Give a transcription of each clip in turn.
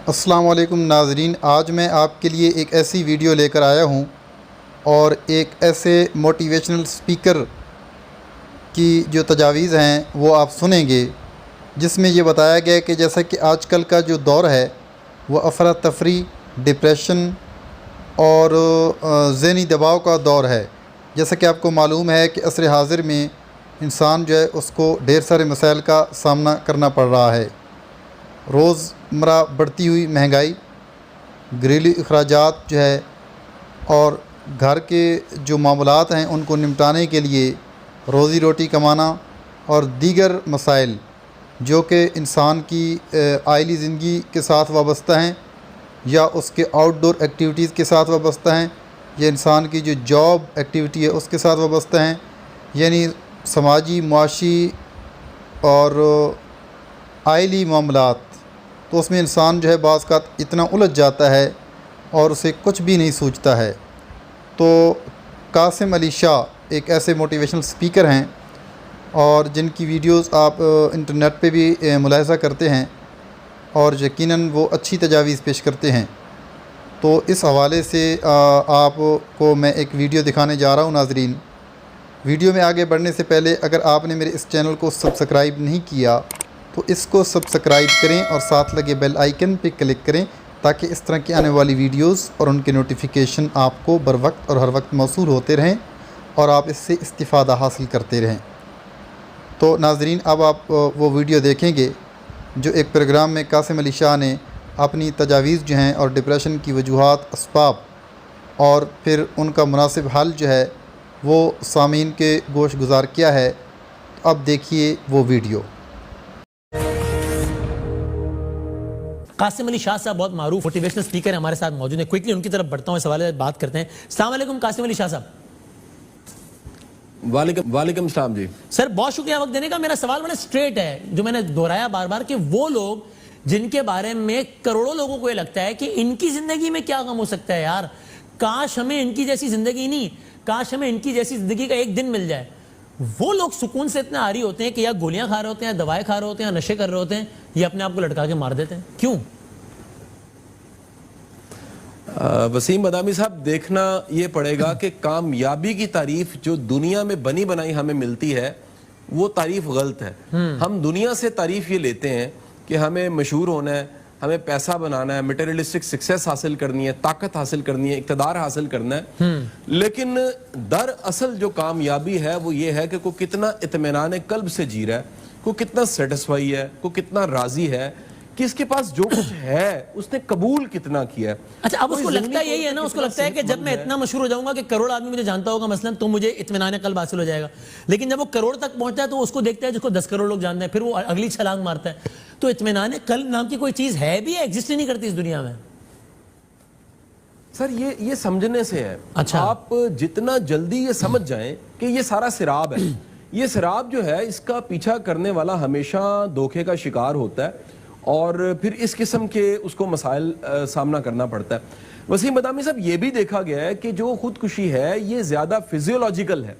السلام علیکم ناظرین، آج میں آپ کے لیے ایک ایسی ویڈیو لے کر آیا ہوں اور ایک ایسے موٹیویشنل سپیکر کی جو تجاویز ہیں وہ آپ سنیں گے، جس میں یہ بتایا گیا کہ جیسا کہ آج کل کا جو دور ہے وہ افراتفری، ڈپریشن اور ذہنی دباؤ کا دور ہے۔ جیسا کہ آپ کو معلوم ہے کہ عصر حاضر میں انسان جو ہے اس کو ڈھیر سارے مسائل کا سامنا کرنا پڑ رہا ہے۔ روزمرہ بڑھتی ہوئی مہنگائی، گھریلو اخراجات جو ہے اور گھر کے جو معاملات ہیں ان کو نمٹانے کے لیے روزی روٹی کمانا اور دیگر مسائل جو کہ انسان کی آئلی زندگی کے ساتھ وابستہ ہیں یا اس کے آؤٹ ڈور ایکٹیویٹیز کے ساتھ وابستہ ہیں یا انسان کی جو جاب ایکٹیویٹی ہے اس کے ساتھ وابستہ ہیں، یعنی سماجی، معاشی اور آئلی معاملات، تو اس میں انسان جو ہے بعض کا اتنا الجھ جاتا ہے اور اسے کچھ بھی نہیں سوچتا ہے۔ تو قاسم علی شاہ ایک ایسے موٹیویشنل سپیکر ہیں اور جن کی ویڈیوز آپ انٹرنیٹ پہ بھی ملاحظہ کرتے ہیں اور یقیناً وہ اچھی تجاویز پیش کرتے ہیں۔ تو اس حوالے سے آپ کو میں ایک ویڈیو دکھانے جا رہا ہوں ناظرین۔ ویڈیو میں آگے بڑھنے سے پہلے اگر آپ نے میرے اس چینل کو سبسکرائب نہیں کیا تو اس کو سبسکرائب کریں اور ساتھ لگے بیل آئیکن پہ کلک کریں تاکہ اس طرح کی آنے والی ویڈیوز اور ان کے نوٹیفیکیشن آپ کو بر وقت اور ہر وقت موصول ہوتے رہیں اور آپ اس سے استفادہ حاصل کرتے رہیں۔ تو ناظرین، اب آپ وہ ویڈیو دیکھیں گے جو ایک پروگرام میں قاسم علی شاہ نے اپنی تجاویز جو ہیں اور ڈپریشن کی وجوہات، اسباب اور پھر ان کا مناسب حل جو ہے وہ سامعین کے گوش گزار کیا ہے۔ اب دیکھیے وہ ویڈیو۔ قاسم علی شاہ صاحب بہت معروف موٹیویشنل سپیکر ہیں، ہمارے ساتھ موجود ہیں۔ کوئکلی ان کی طرف بڑھتا ہوں، اس حوالے سے بات کرتے ہیں۔ السلام علیکم قاسم علی شاہ صاحب۔ وعلیکم السلام جی۔ سر بہت شکریہ وقت دینے کا۔ میرا سوال بڑا سٹریٹ ہے جو میں نے دہرایا بار بار کہ وہ لوگ جن کے بارے میں کروڑوں لوگوں کو یہ لگتا ہے کہ ان کی زندگی میں کیا غم ہو سکتا ہے، یار کاش ہمیں ان کی جیسی زندگی نہیں، کاش ہمیں ان کی جیسی زندگی کا ایک دن مل جائے، وہ لوگ سکون سے اتنے آری ہوتے ہیں کہ یا گولیاں کھا رہے ہوتے ہیں، دوائیں کھا رہے ہوتے ہیں، نشے کر رہے ہوتے ہیں، یا اپنے آپ کو لٹکا کے مار دیتے ہیں۔ کیوں؟ وسیم مدامی صاحب، دیکھنا یہ پڑے گا کہ کامیابی کی تعریف جو دنیا میں بنی بنائی ہمیں ملتی ہے وہ تعریف غلط ہے۔ ہم دنیا سے تعریف یہ لیتے ہیں کہ ہمیں مشہور ہونا ہے، ہمیں پیسہ بنانا ہے، میٹیریلسٹک سکسیس حاصل کرنی ہے، طاقت حاصل کرنی ہے، اقتدار حاصل کرنا ہے، لیکن در اصل جو کامیابی ہے وہ یہ ہے کہ کوئی کتنا اطمینان قلب سے جی رہا ہے، کوئی کتنا سیٹسفائی ہے، کوئی کتنا راضی ہے کہ اس کے پاس جو کچھ ہے اس نے قبول کتنا کیا ہے۔ اچھا، اب اس کو لگتا ہے یہی ہے نا، اس کو لگتا ہے کہ جب میں اتنا مشہور ہو جاؤں گا کہ کروڑ آدمی مجھے جانتا ہوگا مثلا تو مجھے اطمینان قلب حاصل ہو جائے گا، لیکن جب وہ کروڑ تک پہنچتا ہے تو اس کو دیکھتا ہے جس کو 10 کروڑ لوگ جانتے ہیں، پھر وہ اگلی چھلانگ مارتا ہے۔ تو اطمینان قلب نام کی کوئی چیز ہے بھی، ایگزسٹ ہی نہیں کرتی اس دنیا میں؟ سر یہ سمجھنے سے ہے۔ اچھا، آپ جتنا جلدی یہ سمجھ جائیں کہ یہ سارا سراب ہے، یہ سراب جو ہے اس کا پیچھا کرنے والا ہمیشہ دھوکے کا شکار ہوتا ہے اور پھر اس قسم کے اس کو مسائل سامنا کرنا پڑتا ہے۔ وسیم مدامی صاحب، یہ بھی دیکھا گیا ہے کہ جو خودکشی ہے یہ زیادہ فزیولوجیکل ہے،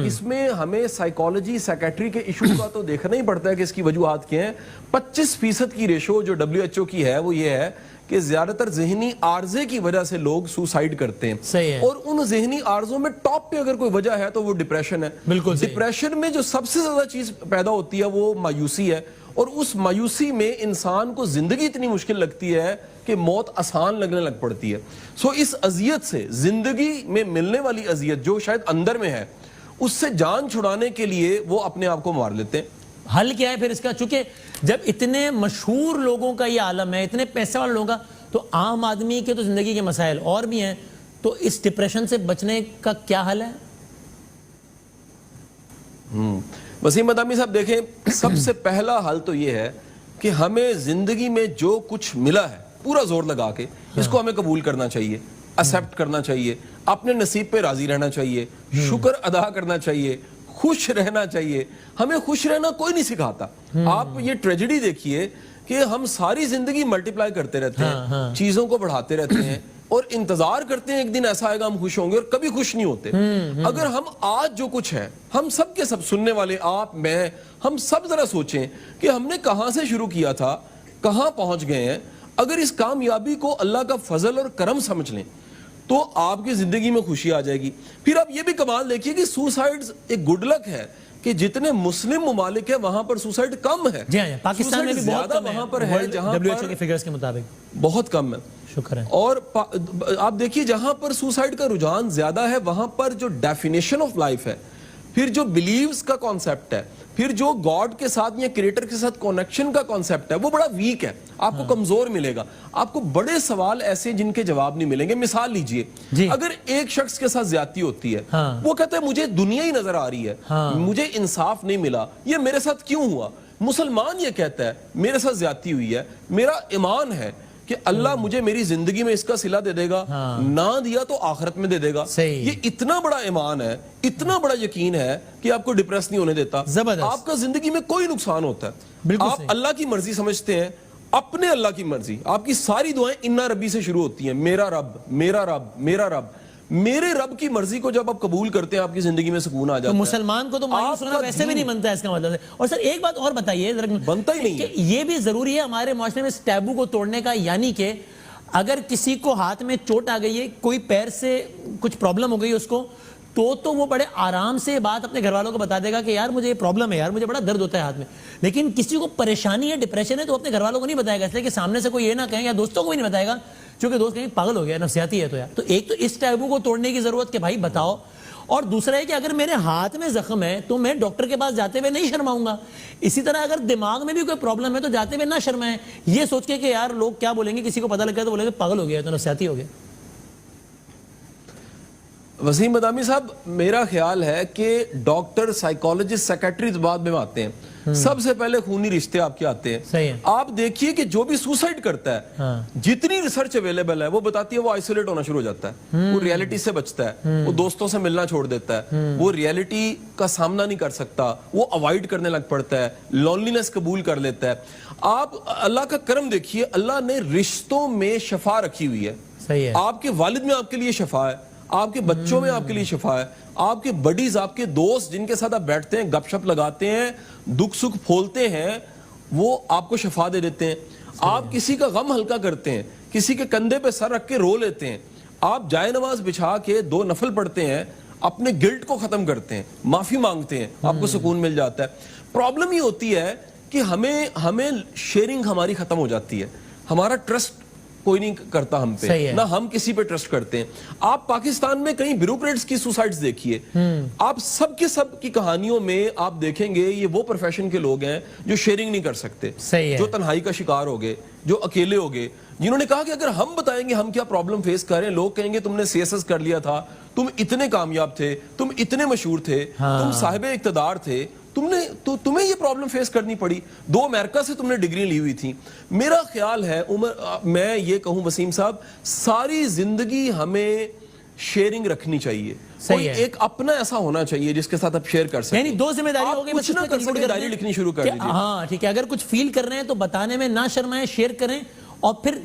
اس میں ہمیں سائیکالوجی، سائیکیٹری کے ایشو کا تو دیکھنا ہی پڑتا ہے کہ اس کی وجوہات کیا ہیں۔ 25% کی ریشو جو WHO کی ہے وہ یہ ہے کہ زیادہ تر ذہنی عارضے کی وجہ سے لوگ سوسائیڈ کرتے ہیں، صحیح ہے، اور ان ذہنی عارضوں میں ٹاپ پہ اگر کوئی وجہ ہے تو وہ ڈپریشن ہے۔ بالکل صحیح۔ ڈپریشن میں جو سب سے زیادہ چیز پیدا ہوتی ہے وہ مایوسی ہے، اور اس مایوسی میں انسان کو زندگی اتنی مشکل لگتی ہے کہ موت آسان لگنے لگ پڑتی ہے۔ سو اس اذیت سے، زندگی میں ملنے والی اذیت جو شاید اندر میں ہے، اس سے جان چھڑانے کے لیے وہ اپنے آپ کو مار لیتے ہیں۔ حل کیا ہے پھر اس کا؟ چونکہ جب اتنے مشہور لوگوں کا یہ عالم ہے، اتنے پیسے والے لوگوں کا، تو عام آدمی کے تو زندگی کے مسائل اور بھی ہیں، تو اس ڈپریشن سے بچنے کا کیا حل ہے؟ وسیم مدامی صاحب دیکھیں، سب سے پہلا حل تو یہ ہے کہ ہمیں زندگی میں جو کچھ ملا ہے پورا زور لگا کے اس کو ہمیں قبول کرنا چاہیے، ایکسیپٹ کرنا چاہیے، اپنے نصیب پہ راضی رہنا چاہیے، شکر ادا کرنا چاہیے، خوش رہنا چاہیے۔ ہمیں خوش رہنا کوئی نہیں سکھاتا۔ آپ یہ ٹریجڈی دیکھیے کہ ہم ساری زندگی ملٹیپلائی کرتے رہتے ہیں، چیزوں کو بڑھاتے رہتے ہیں اور انتظار کرتے ہیں ایک دن ایسا آئے گا ہم خوش ہوں گے، اور کبھی خوش نہیں ہوتے۔ اگر ہم آج جو کچھ ہے، ہم سب کے سب سننے والے، آپ، میں، ہم سب ذرا سوچیں کہ ہم نے کہاں سے شروع کیا تھا، کہاں پہنچ گئے ہیں۔ اگر اس کامیابی کو اللہ کا فضل اور کرم سمجھ لیں تو آپ کی زندگی میں خوشی آ جائے گی. پھر آپ یہ بھی کمال دیکھیے کہ سوسائڈ ایک گڈ لک ہے کہ جتنے مسلم ممالک ہیں وہاں پر سوسائڈ کم ہے. جی ہاں، پاکستان میں بھی بہت زیادہ کم ہے وہاں پر ہے جہاں WHO کے فگرز کے مطابق بہت کم ہے. شکر ہے. اور آپ دیکھیے جہاں پر سوسائڈ کا رجحان زیادہ ہے وہاں پر جو ڈیفینیشن آف لائف ہے, پھر جو بلیوز کا کانسیپٹ ہے, پھر جو گاڈ کے ساتھ یا کریٹر کے ساتھ کنیکشن کا کانسیپٹ ہے, وہ بڑا ویک ہے, آپ کو کمزور ملے گا. آپ کو بڑے سوال ایسے جن کے جواب نہیں ملیں گے. مثال لیجئے, اگر ایک شخص کے ساتھ زیادتی ہوتی ہے, وہ کہتا ہے مجھے دنیا ہی نظر آ رہی ہے, مجھے انصاف نہیں ملا, یہ میرے ساتھ کیوں ہوا. مسلمان یہ کہتا ہے میرے ساتھ زیادتی ہوئی ہے, میرا ایمان ہے کہ اللہ مجھے میری زندگی میں اس کا صلہ دے دے گا, نہ دیا تو آخرت میں دے دے گا. یہ اتنا بڑا ایمان ہے, اتنا بڑا یقین ہے کہ آپ کو ڈپریس نہیں ہونے دیتا. آپ کا زندگی میں کوئی نقصان ہوتا ہے, آپ اللہ کی مرضی سمجھتے ہیں, اپنے اللہ کی مرضی. آپ کی ساری دعائیں انا ربی سے شروع ہوتی ہیں, میرا رب میرا رب میرا رب. میرے رب کی مرضی کو جب آپ قبول کرتے ہیں آپ کی زندگی میں سکون آ جاتا ہے. مسلمان کو تو مایوس ہونا ویسے بھی نہیں بنتا ہے اس کا مطلب. اور سر ایک بات اور بتائیے, بنتا ہی نہیں ہے. یہ بھی ضروری ہے ہمارے معاشرے میں اس ٹیبو کو توڑنے کا, یعنی کہ اگر کسی کو ہاتھ میں چوٹ آ گئی ہے, کوئی پیر سے کچھ پرابلم ہو گئی اس کو, تو وہ بڑے آرام سے بات اپنے گھر والوں کو بتا دے گا کہ یار مجھے یہ پرابلم ہے, یار مجھے بڑا درد ہوتا ہے ہاتھ میں. لیکن کسی کو پریشانی ہے, ڈپریشن ہے, تو اپنے گھر والوں کو نہیں بتائے گا, اس لیے کہ سامنے سے کوئی یہ نہ کہیں, یا دوستوں کو بھی نہیں بتائے گا, چونکہ دوست کہیں پاگل ہو گیا, نفسیاتی ہے تو یار. تو ایک تو اس ٹیبو کو توڑنے کی ضرورت کہ بھائی بتاؤ, اور دوسرا ہے کہ اگر میرے ہاتھ میں زخم ہے تو میں ڈاکٹر کے پاس جاتے ہوئے نہیں شرماؤں گا. اسی طرح اگر دماغ میں بھی کوئی پرابلم ہے تو جاتے ہوئے نہ شرمائیں, یہ سوچ کے کہ یار لوگ کیا بولیں گے, کسی کو پتہ لگ گیا تو بولیں گے پاگل ہو گیا, تو نفسیاتی ہو گیا. وسیم مدامی صاحب, میرا خیال ہے کہ ڈاکٹر, سائیکالوجسٹ, سیکریٹریز بعد میں آتے ہیں, سب سے پہلے خونی رشتے آپ کے آتے ہیں. آپ دیکھیے کہ جو بھی سوسائڈ کرتا ہے, جتنی ریسرچ اویلیبل ہے وہ بتاتی ہے وہ آئسولیٹ ہونا شروع ہو جاتا ہے, وہ ریئلٹی سے بچتا ہے, وہ دوستوں سے ملنا چھوڑ دیتا ہے, وہ ریئلٹی کا سامنا نہیں کر سکتا, وہ اوائڈ کرنے لگ پڑتا ہے, لونلینس قبول کر لیتا ہے. آپ اللہ کا کرم دیکھیے, اللہ نے رشتوں میں شفا رکھی ہوئی ہے. آپ کے والد میں آپ کے لیے شفا ہے, آپ کے بچوں میں آپ کے لیے شفا ہے, آپ کے بڈیز, آپ کے دوست جن کے ساتھ آپ بیٹھتے ہیں, گپ شپ لگاتے ہیں, دکھ سکھ پھولتے ہیں, وہ آپ کو شفا دے دیتے ہیں. آپ کسی کا غم ہلکا کرتے ہیں, کسی کے کندھے پہ سر رکھ کے رو لیتے ہیں, آپ جائے نماز بچھا کے 2 نفل پڑھتے ہیں, اپنے گلٹ کو ختم کرتے ہیں, معافی مانگتے ہیں, آپ کو سکون مل جاتا ہے. پرابلم یہ ہوتی ہے کہ ہمیں شیئرنگ ہماری ختم ہو جاتی ہے, ہمارا ٹرسٹ کوئی نہیں کرتا ہم پہ, نہ ہم کسی پہ ٹرسٹ کرتے ہیں. آپ پاکستان میں کئی بیوروکریٹس کی سوسائڈز دیکھیے, آپ سب کے سب کی کہانیوں میں آپ دیکھیں گے یہ وہ پروفیشن کے لوگ ہیں جو شیئرنگ نہیں کر سکتے, جو تنہائی کا شکار ہو گئے, جو اکیلے ہو گئے, جنہوں نے کہا کہ اگر ہم بتائیں گے ہم کیا پرابلم فیس کر رہے ہیں, لوگ کہیں گے تم نے CSS کر لیا تھا, تم اتنے کامیاب تھے, تم اتنے مشہور تھے, تم صاحب اقتدار تھے, تمہیں یہ پرابلم فیس کرنی پڑی, 2 امریکہ سے تم نے ڈگری لی ہوئی تھی. میرا خیال ہے میں یہ کہوں وسیم صاحب, ساری زندگی ہمیں شیئرنگ رکھنی چاہیے. کوئی ایک اپنا ایسا ہونا چاہیے جس کے ساتھ آپ شیئر کر سکیں. یعنی 2 ذمہ داری ہو گئی, کچھ نہ کر سکیں, ڈائری لکھنی شروع کر دیجیے. ہاں ٹھیک ہے, اگر کچھ فیل کر رہے ہیں تو بتانے میں نہ شرمائیں, شیئر کریں. اور پھر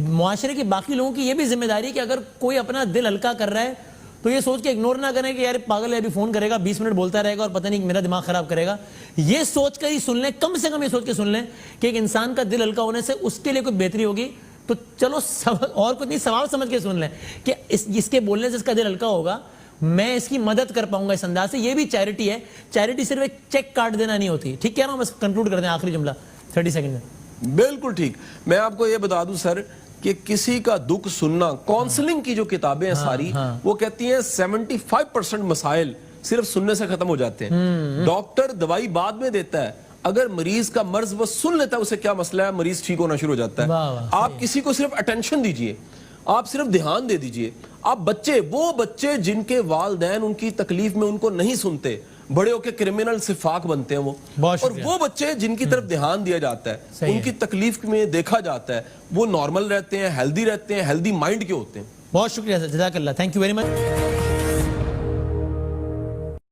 معاشرے کے باقی لوگوں کی یہ بھی ذمہ داری ہے کہ اگر کوئی اپنا دل ہلکا کر رہا ہے تو یہ سوچ کے اگنور نہ کریں کہ یار پاگل ہے, ابھی فون کرے گا, 20 منٹ بولتا رہے گا اور پتہ نہیں میرا دماغ خراب کرے گا. یہ سوچ کر ہی سن لیں, کم سے کم یہ سوچ کے سن لیں کہ ایک انسان کا دل ہلکا ہونے سے اس کے لیے کوئی بہتری ہوگی. تو چلو اور کچھ نہیں, ثواب سمجھ کے سن لیں کہ اس کے بولنے سے اس کا دل ہلکا ہوگا, میں اس کی مدد کر پاؤں گا اس انداز سے. یہ بھی چیریٹی ہے. چیریٹی صرف ایک چیک کاٹ دینا نہیں ہوتی. ٹھیک کہہ رہا ہوں, بس کنکلوڈ کر دیں آخری جملہ 30 سیکنڈ میں. بالکل ٹھیک. میں آپ کو یہ بتا دوں سر کہ کسی کا دکھ سننا, کاؤنسلنگ کی جو کتابیں ہیں ساری, وہ کہتی ہیں 75% مسائل صرف سننے سے ختم ہو جاتے ہیں. ڈاکٹر دوائی بعد میں دیتا ہے, اگر مریض کا مرض وہ سن لیتا ہے اسے کیا مسئلہ ہے, مریض ٹھیک ہونا شروع ہو جاتا ہے. آپ کسی کو صرف اٹینشن دیجئے, آپ صرف دھیان دے دیجئے. آپ وہ بچے جن کے والدین ان کی تکلیف میں ان کو نہیں سنتے, بڑے ہو کے کرمنل سفاک بنتے ہیں وہ, اور وہ بچے جن کی طرف دھیان دیا جاتا ہے, ان کی تکلیف میں دیکھا جاتا ہے, وہ نارمل رہتے ہیں, ہیلدی رہتے ہیں, ہیلدی مائنڈ کے ہوتے ہیں. بہت شکریہ سر, جزاک اللہ, تھینک یو ویری مچ.